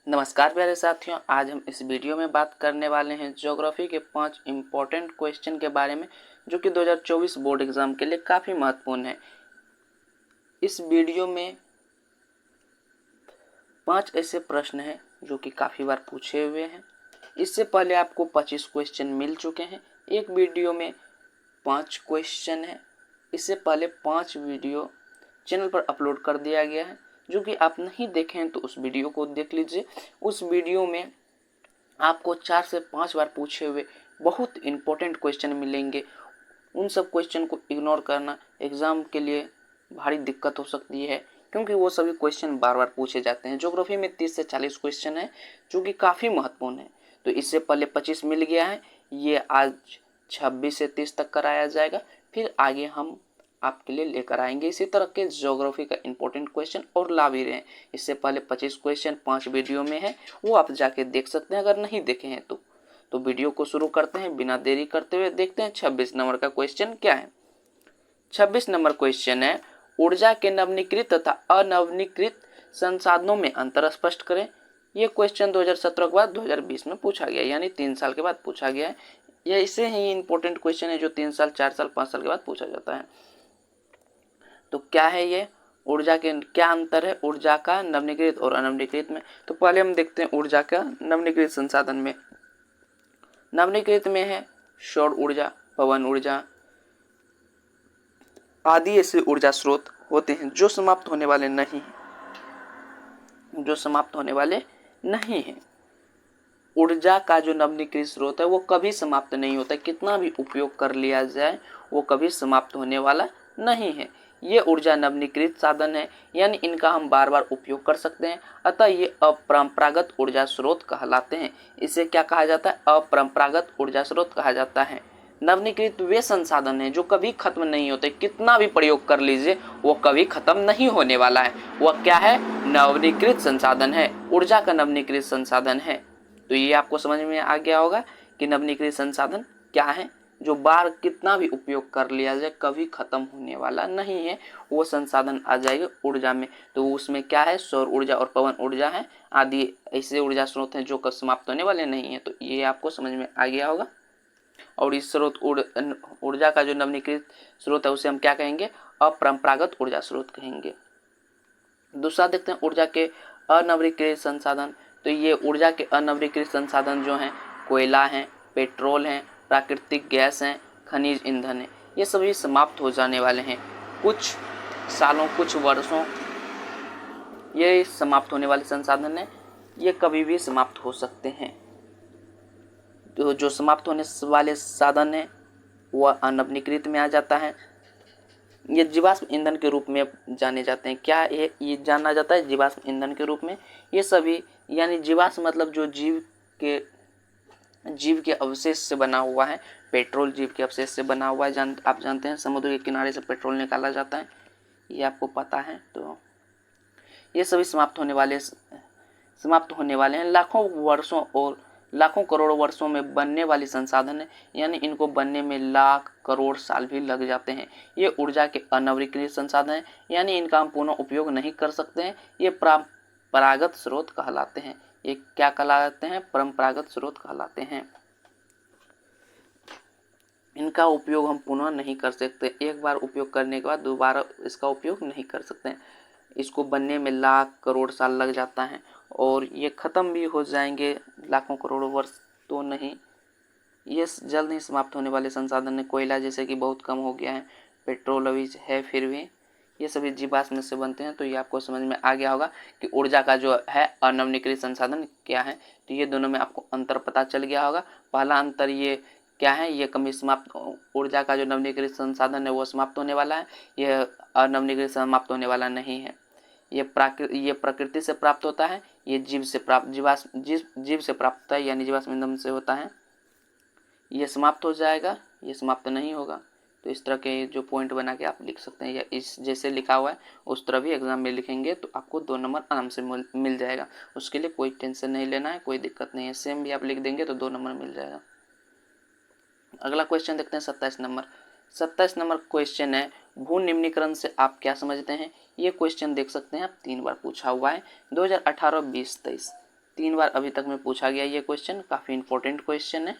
नमस्कार प्यारे साथियों, आज हम इस वीडियो में बात करने वाले हैं ज्योग्राफी के 5 इम्पोर्टेंट क्वेश्चन के बारे में जो कि 2024 बोर्ड एग्जाम के लिए काफ़ी महत्वपूर्ण है। इस वीडियो में 5 ऐसे प्रश्न हैं जो कि काफ़ी बार पूछे हुए हैं। इससे पहले आपको 25 क्वेश्चन मिल चुके हैं। एक वीडियो में 5 क्वेश्चन है। इससे पहले 5 वीडियो चैनल पर अपलोड कर दिया गया है, जो कि आप नहीं देखे हैं तो उस वीडियो को देख लीजिए। उस वीडियो में आपको 4 से 5 बार पूछे हुए बहुत इंपॉर्टेंट क्वेश्चन मिलेंगे। उन सब क्वेश्चन को इग्नोर करना एग्ज़ाम के लिए भारी दिक्कत हो सकती है, क्योंकि वो सभी क्वेश्चन बार बार पूछे जाते हैं। ज्योग्राफी में 30 से 40 क्वेश्चन है जो कि काफ़ी महत्वपूर्ण है। तो इससे पहले 25 मिल गया है, ये आज 26 से 30 तक कराया जाएगा। फिर आगे हम आपके लिए लेकर आएंगे इसी तरह के ज्योग्राफी का इंपॉर्टेंट क्वेश्चन और ला भी रहे हैं। इससे पहले 25 क्वेश्चन 5 वीडियो में है, वो आप जाके देख सकते हैं अगर नहीं देखे हैं तो वीडियो को शुरू करते हैं बिना देरी करते हुए। देखते हैं 26 नंबर का क्वेश्चन क्या है। 26 नंबर क्वेश्चन है, ऊर्जा के नवीनीकृत तथा अनवीनीकृत संसाधनों में अंतर स्पष्ट करें। ये क्वेश्चन 2017 के बाद 2020 में पूछा गया, यानी 3 साल के बाद पूछा गया है। यह इससे ही इंपॉर्टेंट क्वेश्चन है जो 3 साल 4 साल 5 साल के बाद पूछा जाता है। तो क्या है ये, ऊर्जा के क्या अंतर है ऊर्जा का नवीनीकृत और अनवीनीकृत में। तो पहले हम देखते हैं ऊर्जा का नवीनीकृत संसाधन में। नवीनीकृत में है सौर ऊर्जा, पवन ऊर्जा आदि ऐसे ऊर्जा स्रोत होते हैं जो समाप्त होने वाले नहीं हैं। ऊर्जा का जो नवीनीकृत स्रोत है वो कभी समाप्त नहीं होता, कितना भी उपयोग कर लिया जाए वो कभी समाप्त होने वाला नहीं है। ये ऊर्जा नवीनीकृत साधन है, यानी इनका हम बार बार उपयोग कर सकते हैं, अतः ये अपरंपरागत ऊर्जा स्रोत कहलाते हैं। इसे क्या कहा जाता है, अपरंपरागत ऊर्जा स्रोत कहा जाता है। नवीनीकृत वे संसाधन है जो कभी खत्म नहीं होते, कितना भी प्रयोग कर लीजिए वो कभी खत्म नहीं होने वाला है। वह क्या है, नवीनीकृत संसाधन है, ऊर्जा का नवीनीकृत संसाधन है। तो ये आपको समझ में आ गया होगा कि नवीनीकृत संसाधन क्या है, जो बार कितना भी उपयोग कर लिया जाए कभी खत्म होने वाला नहीं है। वो संसाधन आ जाएगा ऊर्जा में। तो उसमें क्या है, सौर ऊर्जा और पवन ऊर्जा है आदि ऐसे ऊर्जा स्रोत हैं जो कभी समाप्त होने वाले नहीं है। तो ये आपको समझ में आ गया होगा। और इस स्रोत ऊर्जा का जो नवीनीकृत स्रोत है उसे हम क्या कहेंगे, अपरंपरागत ऊर्जा स्रोत कहेंगे। दूसरा देखते हैं ऊर्जा के अनवीनीकृत संसाधन। तो ये ऊर्जा के अनवीनीकृत संसाधन जो हैं, कोयला हैं, पेट्रोल हैं, प्राकृतिक गैस हैं, खनिज ईंधन है, ये सभी समाप्त हो जाने वाले हैं कुछ सालों कुछ वर्षों। ये समाप्त होने वाले संसाधन हैं, ये कभी भी समाप्त हो सकते हैं। तो जो समाप्त होने वाले साधन है वह अनवीनीकृत में आ जाता है। ये जीवाश्म ईंधन के रूप में जाने जाते हैं। क्या ये जाना जाता है जीवाश्म ईंधन के रूप में। ये सभी यानी जीवाश्म मतलब जो जीव के अवशेष से बना हुआ है। पेट्रोल जीव के अवशेष से बना हुआ है, आप जानते हैं समुद्र के किनारे से पेट्रोल निकाला जाता है, ये आपको पता है। तो ये सभी समाप्त होने वाले हैं लाखों वर्षों और लाखों करोड़ों वर्षों में बनने वाली संसाधन है, यानी इनको बनने में लाख करोड़ साल भी लग जाते हैं। ये ऊर्जा के अनवीनीकृत संसाधन है, यानी इनका हम पुनः उपयोग नहीं कर सकते हैं। ये परंपरागत स्रोत कहलाते हैं। ये क्या कहलाते हैं, परंपरागत स्रोत कहलाते हैं। इनका उपयोग हम पुनः नहीं कर सकते, एक बार उपयोग करने के बाद दोबारा इसका उपयोग नहीं कर सकते हैं। इसको बनने में लाख करोड़ साल लग जाता है और ये ख़त्म भी हो जाएंगे लाखों करोड़ों वर्ष तो नहीं। ये जल्द ही समाप्त होने वाले संसाधन है। कोयला जैसे कि बहुत कम हो गया है, पेट्रोल अभी है फिर भी, ये सभी जीवाश्म से बनते हैं। तो ये आपको समझ में आ गया होगा कि ऊर्जा का जो है अनवीनीकृत संसाधन क्या है। तो ये दोनों में आपको अंतर पता चल गया होगा। पहला अंतर ये क्या है, ये कभी समाप्त, ऊर्जा का जो नवीनीकृत संसाधन है वो समाप्त होने वाला है, यह अनवीनीकृत समाप्त होने वाला नहीं है। ये प्रकृति से प्राप्त होता है, ये जीव से प्राप्त जीव से प्राप्त होता है, यानी जीवाश्म ईंधन से होता है। ये समाप्त हो जाएगा, ये समाप्त नहीं होगा। तो इस तरह के जो पॉइंट बना के आप लिख सकते हैं, या इस जैसे लिखा हुआ है उस तरह भी एग्जाम में लिखेंगे तो आपको 2 नंबर आराम से मिल जाएगा। उसके लिए कोई टेंशन नहीं लेना है, कोई दिक्कत नहीं है। सेम भी आप लिख देंगे तो 2 नंबर मिल जाएगा। अगला क्वेश्चन देखते हैं 27 नंबर। 27 नंबर क्वेश्चन है, भू निम्नीकरण से आप क्या समझते हैं। ये क्वेश्चन देख सकते हैं आप 3 बार पूछा हुआ है, 2018, 20, 23। 3 बार अभी तक में पूछा गया ये क्वेश्चन, काफ़ी इंपॉर्टेंट क्वेश्चन है।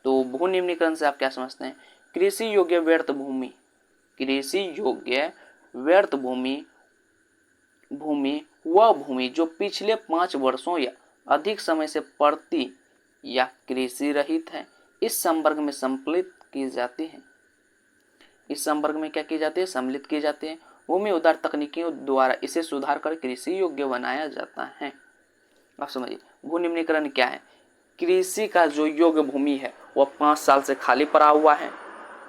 तो भू निम्नीकरण से आप क्या समझते हैं? कृषि योग्य व्यर्थ भूमि, कृषि योग्य व्यर्थ भूमि वह भूमि जो पिछले 5 वर्षों या अधिक समय से पड़ती या कृषि रहित है, इस संवर्ग में सम्मिलित की जाती है। इस संवर्ग में क्या की जाती है? सम्मिलित की जाती है। भूमि उद्धार तकनीकियों द्वारा इसे सुधार कर कृषि योग्य बनाया जाता है। आप समझिए भू निम्नीकरण क्या है? कृषि का जो योग्य भूमि है वह 5 साल से खाली पड़ा हुआ है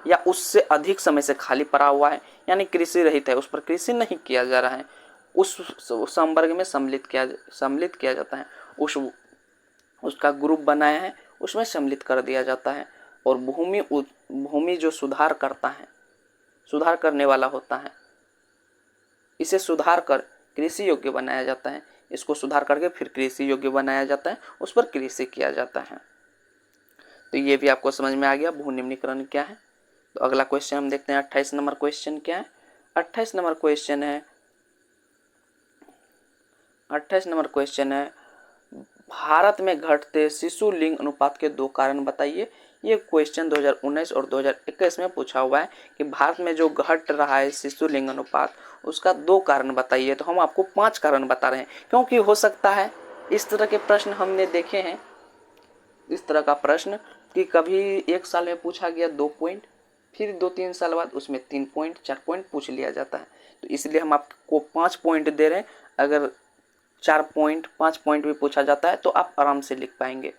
या उससे अधिक समय से खाली पड़ा हुआ है, यानी कृषि रहित है, उस पर कृषि नहीं किया जा रहा है, उस संवर्ग में सम्मिलित किया जाता है। उसका ग्रुप बनाया है, उसमें सम्मिलित कर दिया जाता है। और भूमि जो सुधार करता है, सुधार करने वाला होता है, इसे सुधार कर कृषि योग्य बनाया जाता है। इसको सुधार करके फिर कृषि योग्य बनाया जाता है, उस पर कृषि किया जाता है। तो ये भी आपको समझ में आ गया भू निम्नीकरण क्या है। तो अगला क्वेश्चन हम देखते हैं 28 नंबर क्वेश्चन क्या है। 28 नंबर क्वेश्चन है भारत में घटते शिशु लिंग अनुपात के 2 कारण बताइए। ये क्वेश्चन 2019 और 2021 में पूछा हुआ है कि भारत में जो घट रहा है शिशु लिंग अनुपात, उसका 2 कारण बताइए। तो हम आपको 5 कारण बता रहे हैं, क्योंकि हो सकता है इस तरह के प्रश्न हमने देखे हैं, इस तरह का प्रश्न कि कभी 1 साल में पूछा गया 2 पॉइंट, फिर 2-3 साल बाद उसमें 3 पॉइंट 4 पॉइंट पूछ लिया जाता है। तो इसलिए हम आपको 5 पॉइंट दे रहे हैं। अगर 4 पॉइंट 5 पॉइंट भी पूछा जाता है तो आप आराम से लिख पाएंगे।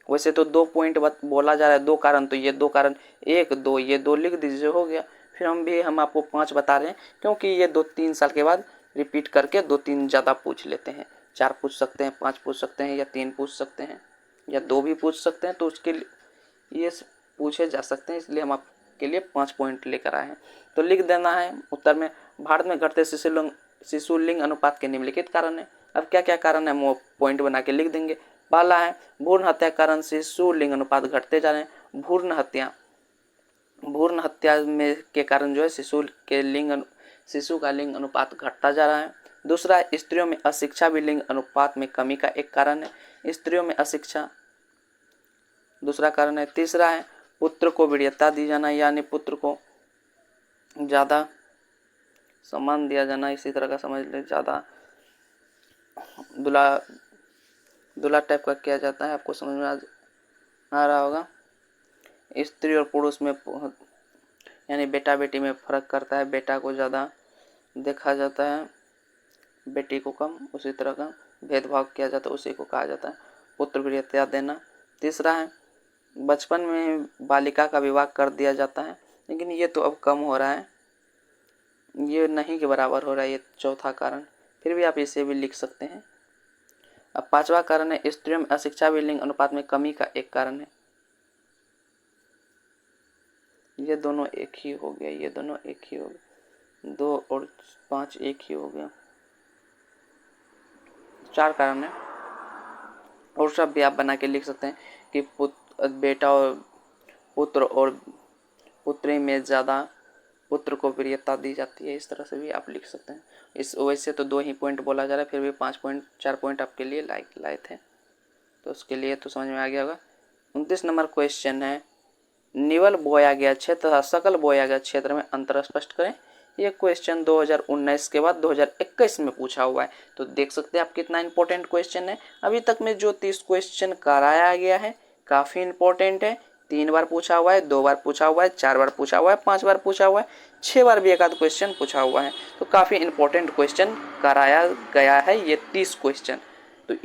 वैसे तो 2 पॉइंट बोला जा रहा है, 2 कारण, तो ये 2 कारण 1 2 ये 2 लिख दीजिए, हो गया। फिर हम आपको 5 बता रहे हैं क्योंकि ये 2-3 साल के बाद रिपीट करके 2-3 ज़्यादा पूछ लेते हैं। 4 पूछ सकते हैं, 5 पूछ सकते हैं, या 3 पूछ सकते हैं, या 2 भी पूछ सकते हैं। तो उसके लिए ये पूछे जा सकते हैं, इसलिए हम आपके लिए 5 पॉइंट लेकर आए हैं। तो लिख देना है उत्तर में, भारत में घटते शिशु लिंग अनुपात के निम्नलिखित कारण है। अब क्या क्या कारण है वो पॉइंट बना के लिख देंगे। पहला है भ्रूण हत्या कारण शिशु लिंग अनुपात घटते जा रहे हैं। भ्रूण हत्या में के कारण जो है शिशु का लिंग अनुपात घटता जा रहा है। दूसरा है स्त्रियों में अशिक्षा भी लिंग अनुपात में कमी का एक कारण है। स्त्रियों में अशिक्षा दूसरा कारण है। तीसरा है पुत्र को वरीयता दी जाना, यानी पुत्र को ज़्यादा सम्मान दिया जाना, इसी तरह का समझ ले, ज़्यादा दूल्हा टाइप का किया जाता है। आपको समझ में आ रहा होगा। स्त्री और पुरुष में यानी बेटा बेटी में फर्क करता है, बेटा को ज़्यादा देखा जाता है, बेटी को कम, उसी तरह का भेदभाव किया जाता है, उसी को कहा जाता है पुत्र वरीयता देना। तीसरा है बचपन में बालिका का विवाह कर दिया जाता है, लेकिन ये तो अब कम हो रहा है, ये नहीं के बराबर हो रहा है, ये चौथा कारण। फिर भी आप इसे भी लिख सकते हैं। अब 5वां कारण है स्त्रियों में अशिक्षा भी लिंग अनुपात में कमी का एक कारण है। ये दोनों एक ही हो गया, ये दोनों एक ही हो गया, 2 और 5 एक ही हो गया। 4 कारण है, और सब भी आप बना के लिख सकते हैं कि बेटा और पुत्री में ज़्यादा पुत्र को वरीयता दी जाती है, इस तरह से भी आप लिख सकते हैं। इस वैसे तो 2 ही पॉइंट बोला जा रहा है, फिर भी 5 पॉइंट 4 पॉइंट आपके लिए लाए थे, तो उसके लिए तो समझ में आ गया होगा। 29 नंबर क्वेश्चन है निवल बोया गया क्षेत्र तथा सकल बोया गया क्षेत्र में अंतर स्पष्ट करें। ये क्वेश्चन 2019 के बाद 2021 में पूछा हुआ है। तो देख सकते हैं आप कितना इंपॉर्टेंट क्वेश्चन है। अभी तक में जो 30 क्वेश्चन कराया गया है काफ़ी इंपॉर्टेंट है। 3 बार पूछा हुआ है, 2 बार पूछा हुआ है, 4 बार पूछा हुआ है, 5 बार पूछा हुआ है, 6 बार भी एक आध क्वेश्चन पूछा हुआ है। तो काफ़ी इंपॉर्टेंट क्वेश्चन कराया गया है ये 30 क्वेश्चन। तो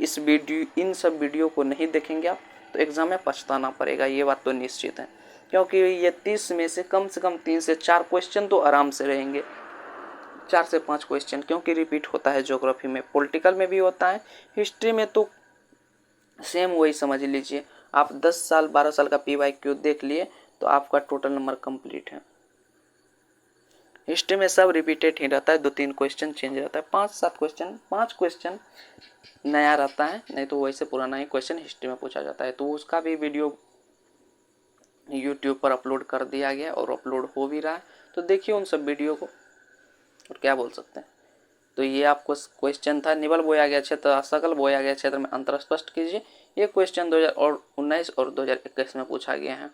इन सब वीडियो को नहीं देखेंगे आप तो एग्ज़ाम में पछताना पड़ेगा, ये बात तो निश्चित है। क्योंकि ये 30 में से कम 3 से 4 क्वेश्चन तो आराम से रहेंगे, 4 से 5 क्वेश्चन, क्योंकि रिपीट होता है ज्योग्राफी में, पॉलिटिकल में भी होता है, हिस्ट्री में तो सेम वही समझ लीजिए। आप 10 साल 12 साल का PYQ देख लिए तो आपका टोटल नंबर कंप्लीट है। हिस्ट्री में सब रिपीटेड ही रहता है, 2-3 क्वेश्चन चेंज रहता है, 5 क्वेश्चन नया रहता है, नहीं तो वैसे पुराना ही क्वेश्चन हिस्ट्री में पूछा जाता है। तो उसका भी वीडियो YouTube पर अपलोड कर दिया गया और अपलोड हो भी रहा है, तो देखिए उन सब वीडियो को। और क्या बोल सकते हैं, तो ये आपको क्वेश्चन था, निबल बोया गया क्षेत्र सकल बोया गया क्षेत्र में अंतर स्पष्ट कीजिए। ये क्वेश्चन 2019 और 2021 में पूछा गया है। तो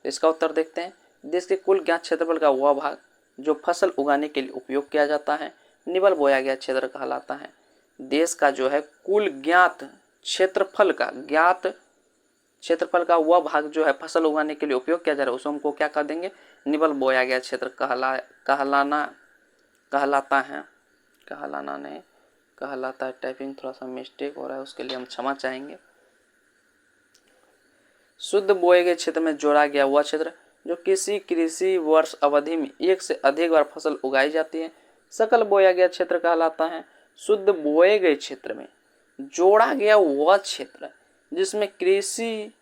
इसका उत्तर देखते हैं। देश के कुल ज्ञात क्षेत्रफल का वह भाग जो फसल उगाने के लिए उपयोग किया जाता है निबल बोया गया क्षेत्र कहलाता है। देश का जो है कुल ज्ञात क्षेत्रफल का वह भाग जो है फसल उगाने के लिए उपयोग किया जा रहा है, उसको हमको क्या कर देंगे, निबल बोया गया क्षेत्र कहलाता है। टाइपिंग थोड़ा सा मिस्टेक हो रहा है, उसके लिए हम क्षमा चाहेंगे। शुद्ध बोए गए क्षेत्र में जोड़ा गया वह क्षेत्र जो किसी कृषि वर्ष अवधि में एक से अधिक बार फसल उगाई जाती है सकल बोया गया क्षेत्र कहलाता है। शुद्ध बोए गए क्षेत्र में जोड़ा गया वह क्षेत्र जिसमें कृषि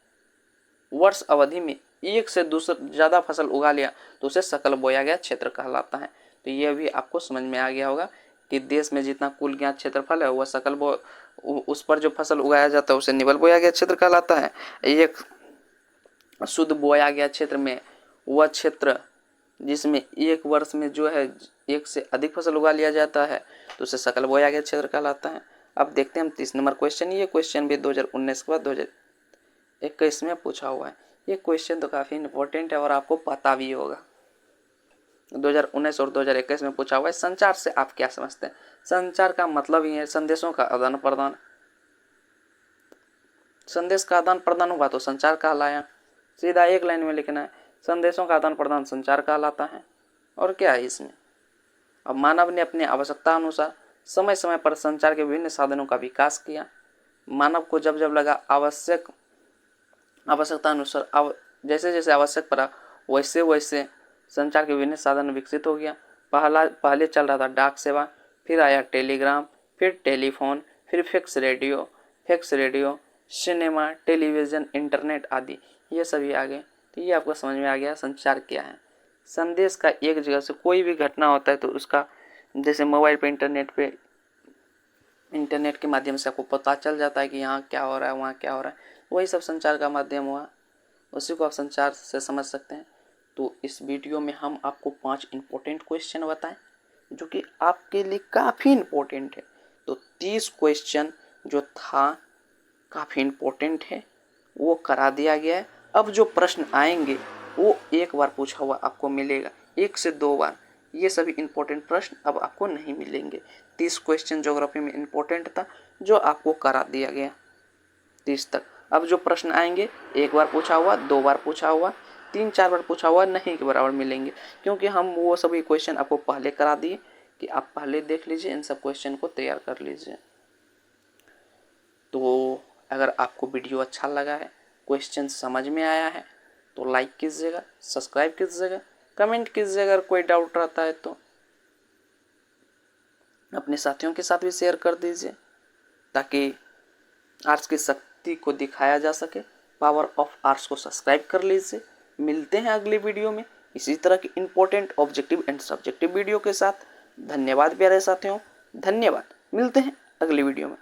वर्ष अवधि में एक से ज़्यादा फसल उगा लिया तो उसे सकल बोया गया क्षेत्र कहलाता है। तो यह भी आपको समझ में आ गया होगा कि देश में जितना कुल ज्ञात क्षेत्रफल है वह उस पर जो फसल उगाया जाता है उसे निबल बोया गया क्षेत्र कहलाता है। एक शुद्ध बोया गया क्षेत्र में वह क्षेत्र जिसमें एक वर्ष में जो है एक से अधिक फसल उगा लिया जाता है तो उसे सकल बोया गया क्षेत्र कहलाता है। अब देखते हैं हम 30 नंबर क्वेश्चन। ये क्वेश्चन भी 2019 के बाद 2021 में पूछा हुआ है। ये क्वेश्चन तो काफ़ी इंपॉर्टेंट है और आपको पता भी होगा। 2019 और 2021 में पूछा हुआ है। संचार से आप क्या समझते हैं? संचार का मतलब ही है संदेशों का आदान प्रदान। संदेश का आदान प्रदान हुआ तो संचार कहलाया। सीधा एक लाइन में लिखना है, संदेशों का आदान प्रदान संचार कहलाता है। और क्या है इसमें? अब मानव ने अपनी आवश्यकता अनुसार समय समय पर संचार के विभिन्न साधनों का विकास किया। मानव को जब जब लगा आवश्यकता अनुसार जैसे जैसे आवश्यक पड़ा वैसे वैसे संचार के विभिन्न साधन विकसित हो गया। पहले चल रहा था डाक सेवा, फिर आया टेलीग्राम, फिर टेलीफोन, फिर fix radio, cinema, television, internet आदि ये सभी आ गए। तो ये आपको समझ में आ गया संचार क्या है। संदेश का एक जगह से कोई भी घटना होता है तो उसका जैसे मोबाइल पे इंटरनेट के माध्यम से आपको पता चल जाता है कि यहाँ क्या हो रहा है वहाँ क्या हो रहा है, वही सब संचार का माध्यम हुआ, उसी को आप संचार से समझ सकते हैं। तो इस वीडियो में हम आपको 5 इम्पोर्टेंट क्वेश्चन बताएं जो कि आपके लिए काफ़ी इम्पोर्टेंट है। तो 30 क्वेश्चन जो था काफ़ी इम्पोर्टेंट है वो करा दिया गया है। अब जो प्रश्न आएंगे वो एक बार पूछा हुआ आपको मिलेगा, 1 से 2 बार। ये सभी इम्पोर्टेंट प्रश्न अब आपको नहीं मिलेंगे। 30 क्वेश्चन ज्योग्राफी में इम्पोर्टेंट था जो आपको करा दिया गया 30 तक। अब जो प्रश्न आएंगे 1 बार पूछा हुआ, 2 बार पूछा हुआ, 3-4 बार पूछा हुआ नहीं के बराबर मिलेंगे, क्योंकि हम वो सभी क्वेश्चन आपको पहले करा दिए कि आप पहले देख लीजिए, इन सब क्वेश्चन को तैयार कर लीजिए। तो अगर आपको वीडियो अच्छा लगा है, क्वेश्चन समझ में आया है तो लाइक कीजिएगा, सब्सक्राइब कीजिएगा, कमेंट कीजिएगा। अगर कोई डाउट रहता है तो अपने साथियों के साथ भी शेयर कर दीजिए ताकि आर्ट्स की शक्ति को दिखाया जा सके। पावर ऑफ आर्ट्स को सब्सक्राइब कर लीजिए। मिलते हैं अगली वीडियो में इसी तरह की important objective and subjective video के साथ। धन्यवाद प्यारे साथियों, धन्यवाद। मिलते हैं अगली वीडियो में।